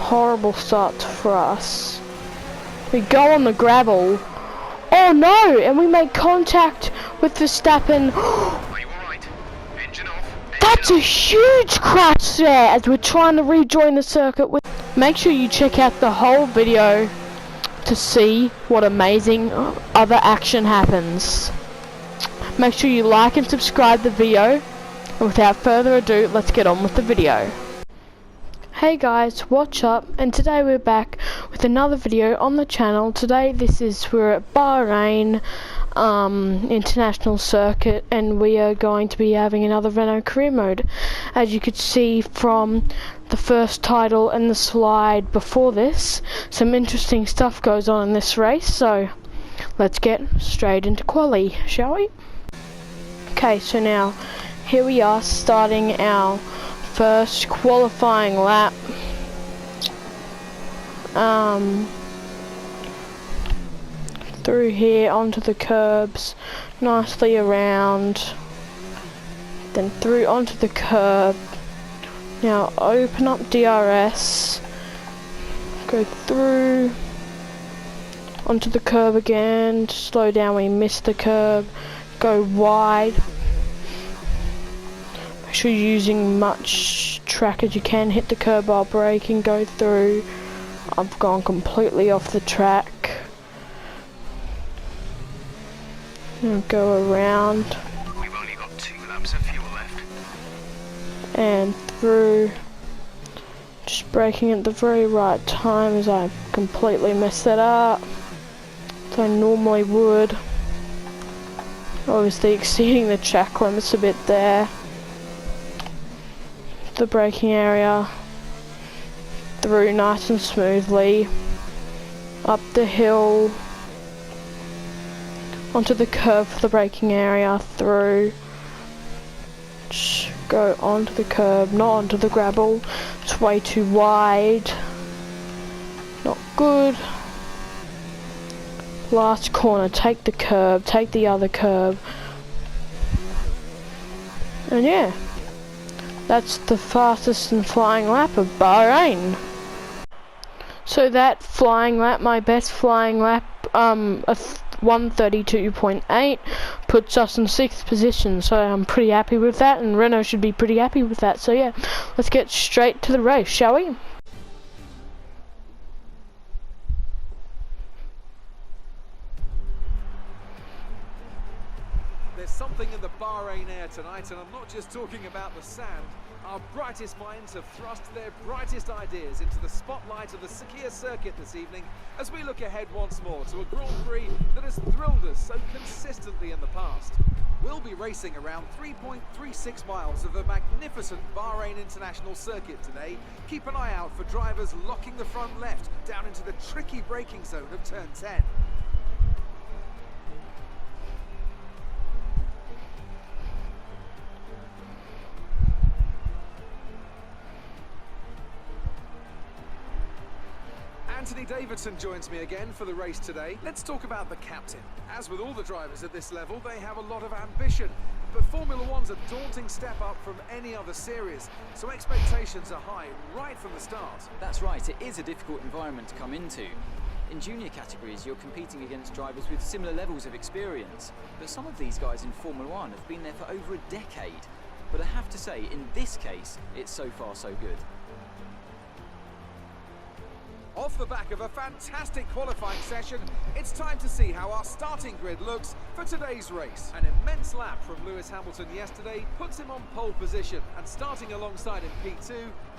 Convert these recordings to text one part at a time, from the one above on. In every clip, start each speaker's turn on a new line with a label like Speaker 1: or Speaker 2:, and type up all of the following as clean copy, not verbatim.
Speaker 1: horrible start for us. We go on the gravel. Oh no! And we make contact with Verstappen.
Speaker 2: Are you alright? Engine off.
Speaker 1: That's a huge crash there as we're trying to rejoin the circuit. Make sure you check out the whole video to see what amazing other action happens. Make sure you like and subscribe the video. And without further ado, let's get on with the video. Hey guys, what's up? And today we're back with another video on the channel. Today we're at Bahrain International Circuit, and we are going to be having another Renault career mode. As you could see from the first title and the slide before this, some interesting stuff goes on in this race, so let's get straight into quali, shall we? Okay, so now here we are starting our first qualifying lap. Through here onto the curbs, nicely around, then through onto the curb. Now open up DRS, go through onto the curb again, slow down, we missed the curb, go wide. Make sure you're using much track as you can, hit the curb while braking, go through. I've gone completely off the track. And go around.
Speaker 2: We've only got 2 laps of fuel left.
Speaker 1: And through. Just braking at the very right time as I completely messed that up. As I normally would. Obviously exceeding the track limits a bit there. The braking area. Through nice and smoothly. Up the hill. Onto the curb for the braking area, through, just go onto the curb, not onto the gravel, it's way too wide, not good. Last corner, take the curb, take the other curb, and yeah, that's the fastest and flying lap of Bahrain. So that flying lap, my best flying lap, 1:32.8 puts us in 6th position, so I'm pretty happy with that, and Renault should be pretty happy with that. So yeah, let's get straight to the race, shall we?
Speaker 3: There's something in the Bahrain air tonight, and I'm not just talking about the sand. Our brightest minds have thrust their brightest ideas into the spotlight of the Sakhir circuit this evening as we look ahead once more to a Grand Prix that has thrilled us so consistently in the past. We'll be racing around 3.36 miles of the magnificent Bahrain International Circuit today. Keep an eye out for drivers locking the front left down into the tricky braking zone of turn 10. Anthony Davidson joins me again for the race today. Let's talk about the captain. As with all the drivers at this level, they have a lot of ambition. But Formula One's a daunting step up from any other series, so expectations are high right from the start.
Speaker 4: That's right, it is a difficult environment to come into. In junior categories, you're competing against drivers with similar levels of experience. But some of these guys in Formula One have been there for over a decade. But I have to say, in this case, it's so far so good.
Speaker 3: Off the back of a fantastic qualifying session, it's time to see how our starting grid looks for today's race. An immense lap from Lewis Hamilton yesterday puts him on pole position, and starting alongside in P2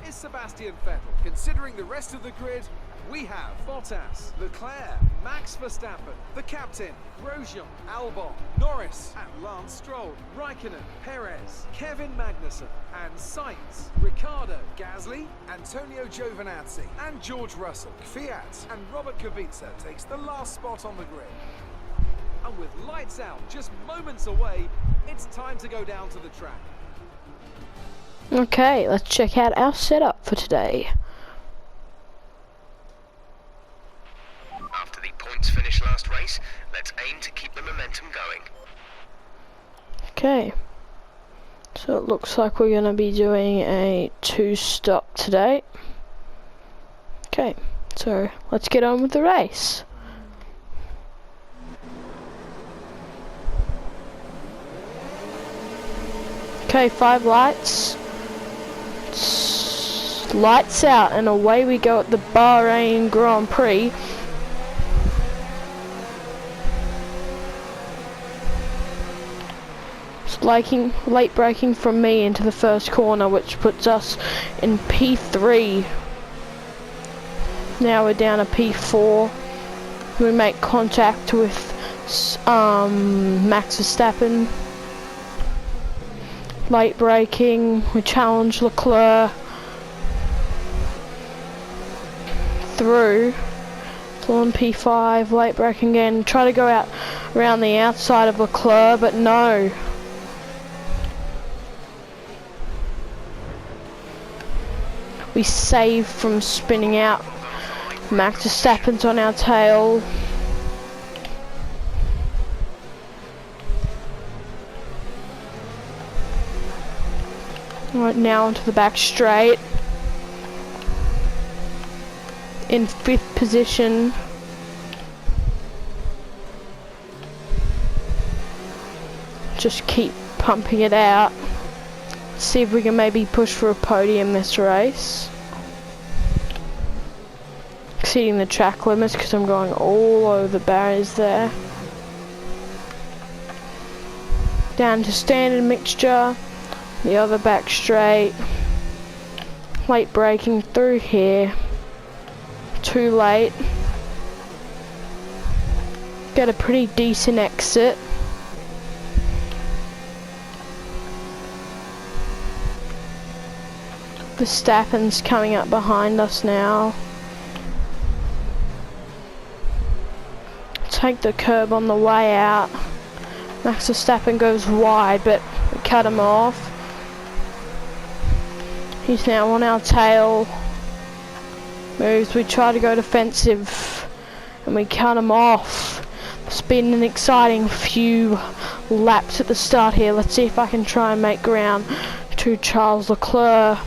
Speaker 3: is Sebastian Vettel. Considering the rest of the grid, we have Bottas, Leclerc, Max Verstappen, the captain, Grosjean, Albon, Norris, and Lance Stroll, Raikkonen, Perez, Kevin Magnussen, and Sainz, Ricciardo, Gasly, Antonio Giovinazzi, and George Russell. Fiat and Robert Kubica takes the last spot on the grid. And with lights out just moments away, it's time to go down to the track.
Speaker 1: Okay, let's check out our setup for today.
Speaker 2: After the points finish last race, let's aim to keep the momentum going.
Speaker 1: Okay, so it looks like we're going to be doing a 2-stop today. Okay, so let's get on with the race. Okay, 5 lights. Lights out, and away we go at the Bahrain Grand Prix. Late braking from me into the first corner, which puts us in P3. Now we're down to P4. We make contact with Max Verstappen. Late braking, we challenge Leclerc through. Still on P5, late braking again. Try to go out around the outside of Leclerc, but no. We save from spinning out. Max Verstappen's on our tail. Right, now onto the back straight. In 5th position. Just keep pumping it out. See if we can maybe push for a podium this race. Exceeding the track limits because I'm going all over the barriers there. Down to standard mixture. The other back straight. Late braking through here. Too late. Get a pretty decent exit. Verstappen's coming up behind us now. Take the curb on the way out. Max Verstappen goes wide, but we cut him off. He's now on our tail. Moves, we try to go defensive, and we cut him off. It's been an exciting few laps at the start here. Let's see if I can try and make ground to Charles Leclerc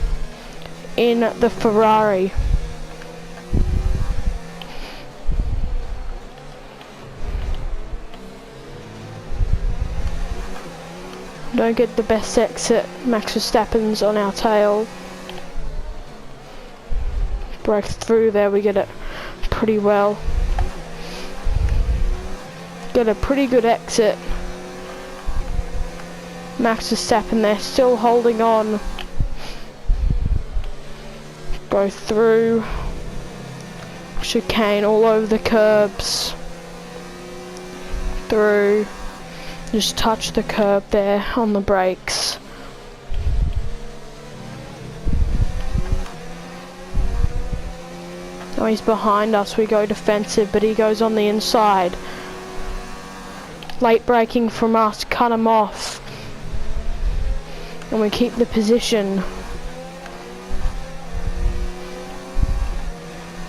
Speaker 1: in the Ferrari. Don't get the best exit. Max Verstappen's on our tail. Break through there, we get it pretty well. Get a pretty good exit. Max Verstappen there, still holding on. Go through. Chicane all over the curbs. Through. Just touch the curb there on the brakes. Oh, he's behind us, we go defensive, but he goes on the inside. Late braking from us, cut him off. And we keep the position.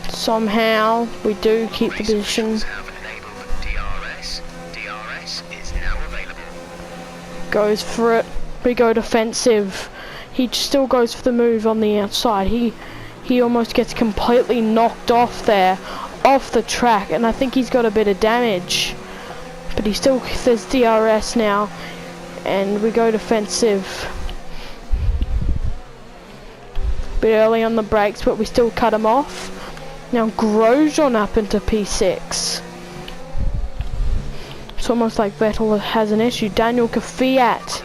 Speaker 1: Somehow, we do keep the position. Goes for it. We go defensive. He still goes for the move on the outside. He almost gets completely knocked off there, off the track, and I think he's got a bit of damage. But he still, there's DRS now, and we go defensive. Bit early on the brakes, but we still cut him off. Now Grosjean up into P6. It's almost like Vettel has an issue. Daniel Kvyat.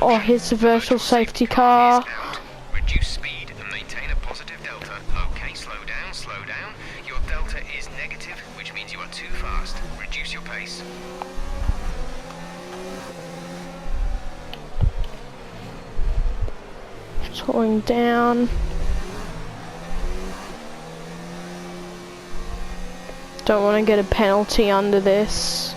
Speaker 1: Oh, here's the virtual safety car.
Speaker 2: Reduce speed and maintain a positive delta. Okay, slow down, slow down. Your delta is negative, which means you are too fast. Reduce your pace.
Speaker 1: Slowing down. Don't want to get a penalty under this.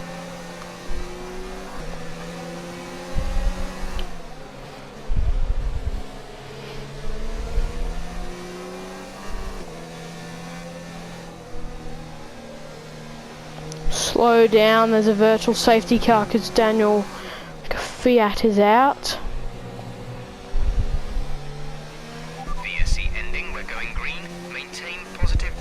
Speaker 1: Slow down, there's a virtual safety car because Daniel Kvyat is out.
Speaker 2: VSC ending, we're going green. Maintain positive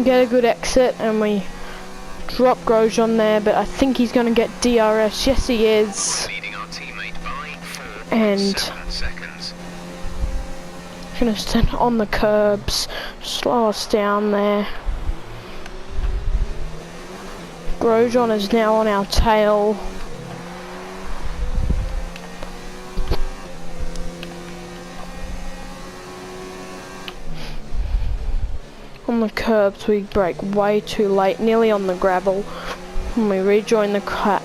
Speaker 1: get a good exit, and we drop Grosjean there, but I think he's going to get DRS. Yes, he is.
Speaker 2: Leading our teammate by 4.7
Speaker 1: And
Speaker 2: seconds.
Speaker 1: gonna stand on the curbs, slow us down there. Grosjean is now on our tail. On the curbs we brake way too late, nearly on the gravel. When we rejoin the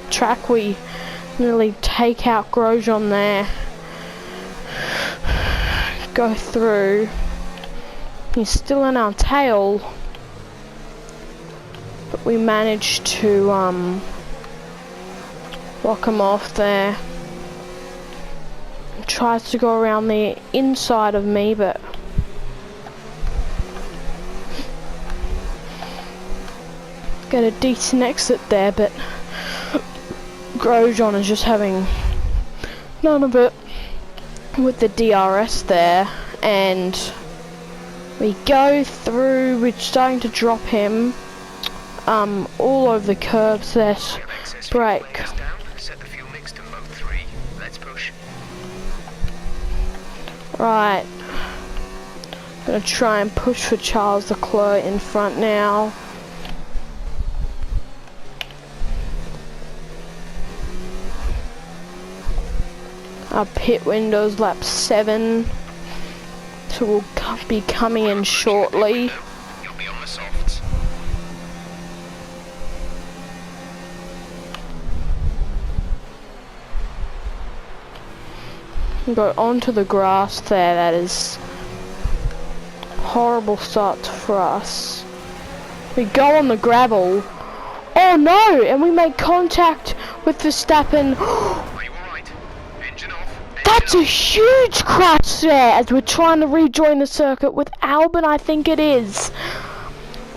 Speaker 1: track we nearly take out Grosjean there. Go through. He's still in our tail, but we managed to lock him off there. He tries to go around the inside of me, but get a decent exit there, but Grosjean is just having none of it with the DRS there, and we go through. We're starting to drop him all over the curbs there. Brake.
Speaker 2: Set the fuel mix to mode 3. Let's push.
Speaker 1: Right. Gonna try and push for Charles Leclerc in front now. Our pit window's lap 7, so we'll be coming in shortly.
Speaker 2: You'll be on the softs.
Speaker 1: Go onto the grass there. That is horrible start for us. We go on the gravel. Oh no! And we make contact with Verstappen.
Speaker 2: Are you alright? Engine off.
Speaker 1: That's a huge crash there as we're trying to rejoin the circuit with Albon, I think it is.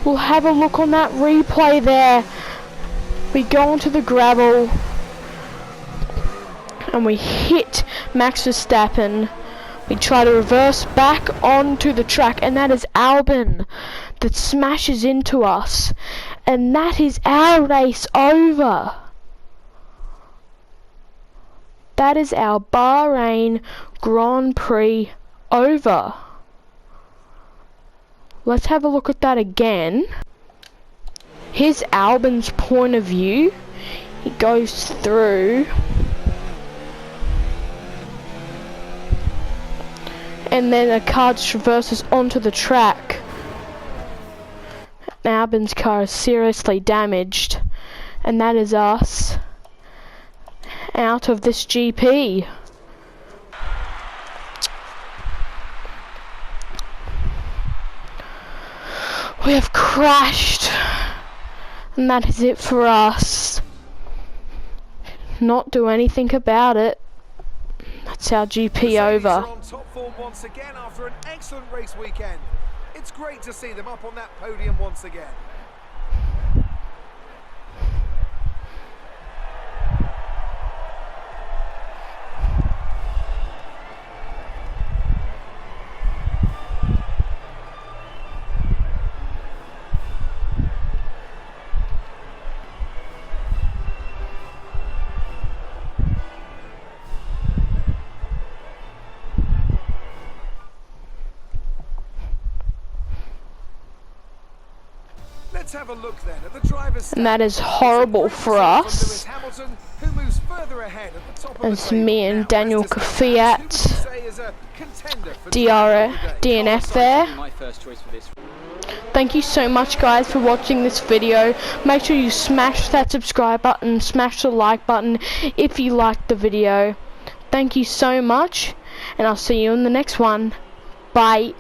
Speaker 1: We'll have a look on that replay there. We go onto the gravel and we hit Max Verstappen. We try to reverse back onto the track, and that is Albon that smashes into us. And that is our race over. That is our Bahrain Grand Prix over. Let's have a look at that again. Here's Albon's point of view. He goes through. And then a car just reverses onto the track. Albon's car is seriously damaged. And that is us out of this GP. We have crashed, and that is it for us. Not do anything about it. That's our GP over.
Speaker 3: On top form once again after an excellent race weekend. It's great to see them up on that podium once again. Let's have a look then at the driver's
Speaker 1: And that is horrible for us.
Speaker 3: Hamilton, who moves further ahead at the top of the
Speaker 1: It's
Speaker 3: table.
Speaker 1: me and
Speaker 3: Now,
Speaker 1: Daniel
Speaker 3: Leicester
Speaker 1: Kvyat.
Speaker 3: who would you say is a contender for driver of the day?
Speaker 1: DNF there.
Speaker 4: My first choice for this.
Speaker 1: Thank you so much guys for watching this video. Make sure you smash that subscribe button, smash the like button if you liked the video. Thank you so much, and I'll see you in the next one. Bye.